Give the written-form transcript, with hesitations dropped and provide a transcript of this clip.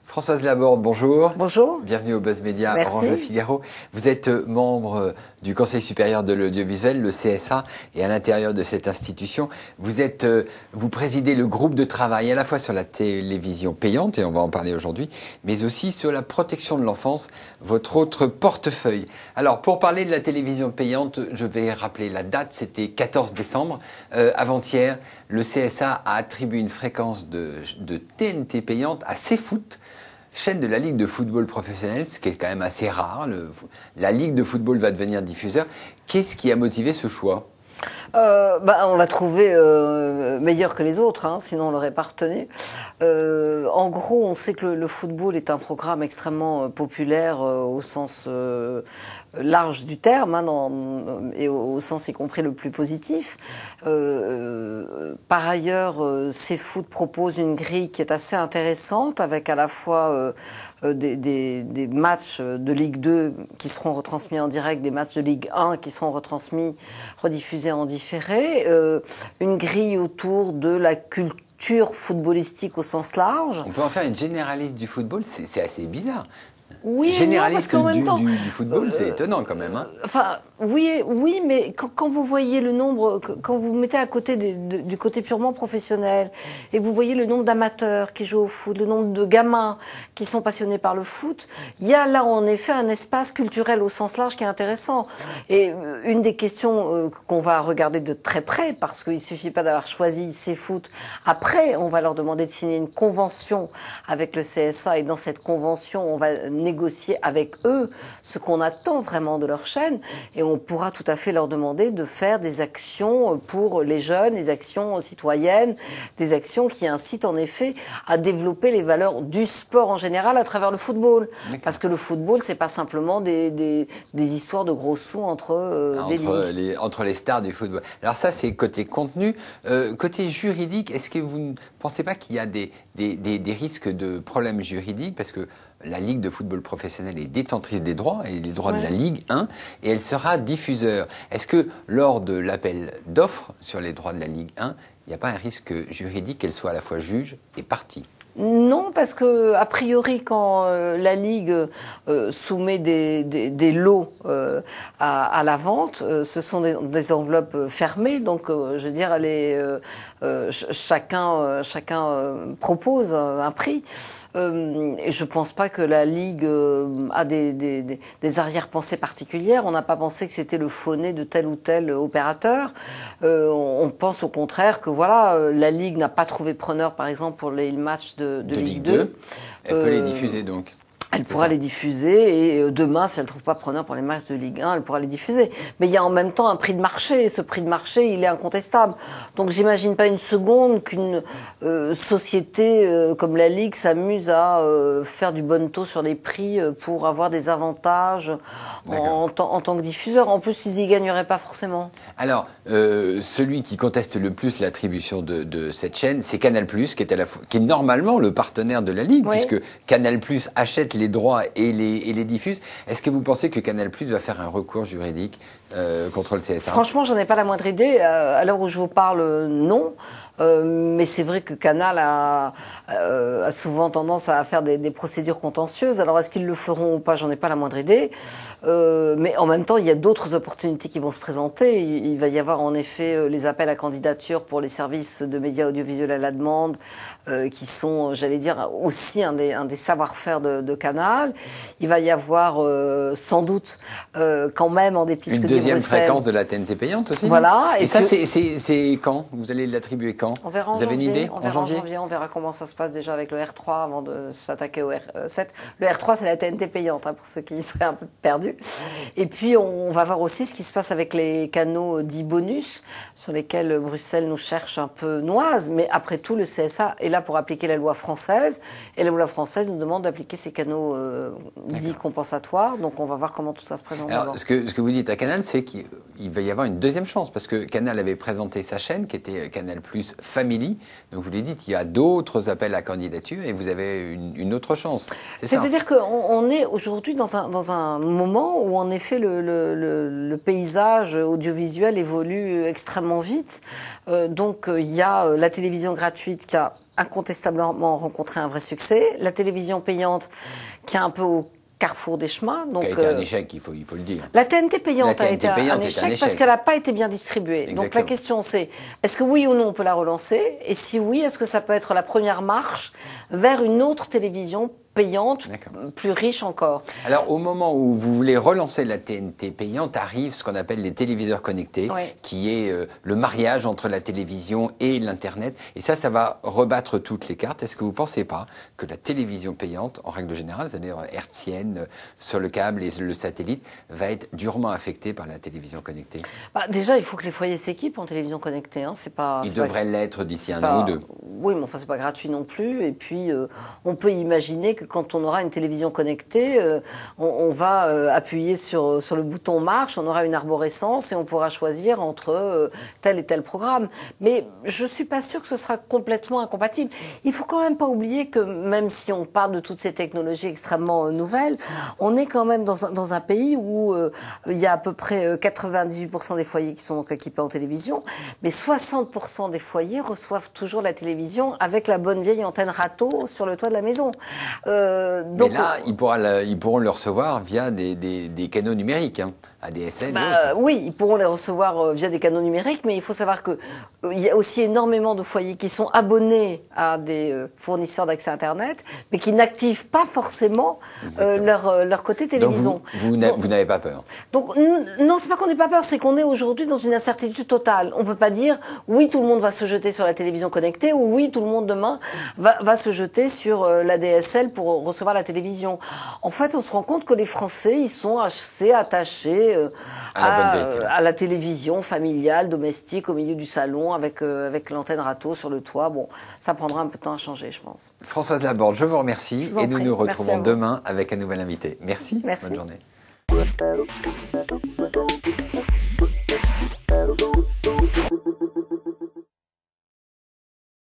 Françoise Laborde, bonjour. Bonjour. Bienvenue au Buzz Média Merci. Orange Figaro. Vous êtes membre du Conseil supérieur de l'audiovisuel, le CSA, et à l'intérieur de cette institution, vous présidez le groupe de travail à la fois sur la télévision payante, et on va en parler aujourd'hui, mais aussi sur la protection de l'enfance, votre autre portefeuille. Alors, pour parler de la télévision payante, je vais rappeler la date, c'était 14 décembre. Avant-hier, le CSA a attribué une fréquence de TNT payante à CFoot, chaîne de la Ligue de football professionnel, ce qui est quand même assez rare. La Ligue de football va devenir diffuseur. Qu'est-ce qui a motivé ce choix ? On l'a trouvé meilleur que les autres, sinon on l'aurait pas retenu. En gros, on sait que le football est un programme extrêmement populaire au sens large du terme, et au sens y compris le plus positif. Par ailleurs, CFoot propose une grille qui est assez intéressante, avec à la fois des matchs de Ligue 2 qui seront retransmis en direct, des matchs de Ligue 1 qui seront rediffusés en différé, une grille autour de la culture footballistique au sens large. On peut en faire une généraliste du football, c'est assez bizarre. Oui, généraliste non, parce qu'en même temps, du football, c'est étonnant quand même. Oui, mais quand vous voyez le nombre, quand vous mettez à côté du côté purement professionnel, et vous voyez le nombre d'amateurs qui jouent au foot, le nombre de gamins qui sont passionnés par le foot, il y a là en effet un espace culturel au sens large qui est intéressant. Et une des questions qu'on va regarder de très près, parce qu'il suffit pas d'avoir choisi CFoot, après on va leur demander de signer une convention avec le CSA, et dans cette convention on va négocier avec eux ce qu'on attend vraiment de leur chaîne, et on pourra tout à fait leur demander de faire des actions pour les jeunes, des actions citoyennes, des actions qui incitent en effet à développer les valeurs du sport en général à travers le football. Parce que le football, c'est pas simplement des histoires de gros sous entre les stars du football. Alors ça, c'est côté contenu. Côté juridique, est-ce que vous ne pensez pas qu'il y a des risques de problèmes juridiques ? Parce que la Ligue de football professionnel est détentrice des droits, et les droits de la Ligue 1, et elle sera diffuseur. Est-ce que lors de l'appel d'offres sur les droits de la Ligue 1, il n'y a pas un risque juridique qu'elle soit à la fois juge et partie ? Non, parce que a priori, quand la Ligue soumet des lots à la vente, ce sont des enveloppes fermées, donc je veux dire, chacun propose un prix. Et je pense pas que la Ligue a des arrière-pensées particulières. On n'a pas pensé que c'était le faux-nez de tel ou tel opérateur. On pense au contraire que la Ligue n'a pas trouvé preneur, par exemple, pour les matchs de Ligue 2. Elle peut les diffuser donc. Elle pourra les diffuser, et demain, si elle trouve pas preneur pour les matchs de Ligue 1, elle pourra les diffuser. Mais il y a en même temps un prix de marché, et ce prix de marché, il est incontestable. Donc j'imagine pas une seconde qu'une société comme la Ligue s'amuse à faire du bonneteau sur les prix pour avoir des avantages en tant que diffuseur. En plus, ils y gagneraient pas forcément. Alors, celui qui conteste le plus l'attribution de cette chaîne, c'est Canal+, qui est normalement le partenaire de la Ligue, puisque Canal+ achète les droits et les diffuse. Est-ce que vous pensez que Canal+ va faire un recours juridique contre le CSA ? Franchement, j'en ai pas la moindre idée. À l'heure où je vous parle, non. Mais c'est vrai que Canal a souvent tendance à faire des procédures contentieuses. Alors est-ce qu'ils le feront ou pas, j'en ai pas la moindre idée. Mais en même temps, il y a d'autres opportunités qui vont se présenter. Il va y avoir en effet les appels à candidature pour les services de médias audiovisuels à la demande, qui sont, j'allais dire, aussi un des savoir-faire de Canal. Il va y avoir sans doute quand même, en dépit de ce que dit Bruxelles, une deuxième fréquence de la TNT payante aussi. Voilà. Et ça, c'est quand ? Vous allez l'attribuer quand ? On verra en janvier. Vous avez une idée ? On verra en janvier. On verra comment ça se passe déjà avec le R3 avant de s'attaquer au R7. Le R3, c'est la TNT payante, pour ceux qui seraient un peu perdus. Et puis, on va voir aussi ce qui se passe avec les canaux dits bonus, sur lesquels Bruxelles nous cherche un peu noise. Mais après tout, le CSA est là pour appliquer la loi française. Et la loi française nous demande d'appliquer ces canaux dits compensatoires. Donc, on va voir comment tout ça se présente. Alors, ce que vous dites à Canal, c'est qu'il va y avoir une deuxième chance, parce que Canal avait présenté sa chaîne, qui était Canal+ Family. Donc vous lui dites, il y a d'autres appels à candidature et vous avez une autre chance. C'est-à-dire qu'on est aujourd'hui dans un moment où en effet le paysage audiovisuel évolue extrêmement vite. Donc il y a la télévision gratuite qui a incontestablement rencontré un vrai succès, la télévision payante qui est un peu au carrefour des chemins. Donc, qui a été un échec, il faut le dire. La TNT payante a été un échec parce qu'elle n'a pas été bien distribuée. Exactement. Donc la question c'est, est-ce que oui ou non on peut la relancer? Et si oui, est-ce que ça peut être la première marche vers une autre télévision payante, plus riche encore? Alors, au moment où vous voulez relancer la TNT payante, arrive ce qu'on appelle les téléviseurs connectés, qui est le mariage entre la télévision et l'Internet. Et ça va rebattre toutes les cartes. Est-ce que vous ne pensez pas que la télévision payante, en règle générale, c'est-à-dire hertzienne, sur le câble et le satellite, va être durement affectée par la télévision connectée? Déjà, il faut que les foyers s'équipent en télévision connectée. Ils devraient l'être d'ici un an ou deux. Oui, mais enfin, c'est pas gratuit non plus. Et puis, on peut imaginer que quand on aura une télévision connectée, on va appuyer sur le bouton marche, on aura une arborescence et on pourra choisir entre tel et tel programme. Mais je suis pas sûre que ce sera complètement incompatible. Il faut quand même pas oublier que même si on parle de toutes ces technologies extrêmement nouvelles, on est quand même dans un pays où il y a à peu près 98% des foyers qui sont donc équipés en télévision, mais 60% des foyers reçoivent toujours la télévision avec la bonne vieille antenne râteau sur le toit de la maison. Donc, mais là, ils pourront le recevoir via des canaux numériques, ADSL. Oui, ils pourront les recevoir via des canaux numériques, mais il faut savoir que il y a aussi énormément de foyers qui sont abonnés à des fournisseurs d'accès Internet, mais qui n'activent pas forcément leur côté télévision. Donc vous n'avez pas peur? Donc non, c'est pas qu'on n'ait pas peur, c'est qu'on est aujourd'hui dans une incertitude totale. On peut pas dire oui, tout le monde va se jeter sur la télévision connectée ou oui, tout le monde demain va se jeter sur l'ADSL pour recevoir la télévision. En fait, on se rend compte que les Français, ils sont assez attachés à la télévision familiale, domestique, au milieu du salon, avec l'antenne râteau sur le toit. Bon, ça prendra un peu de temps à changer, je pense. Françoise Laborde, je vous remercie et nous nous retrouvons demain avec un nouvel invité. Merci. Bonne journée.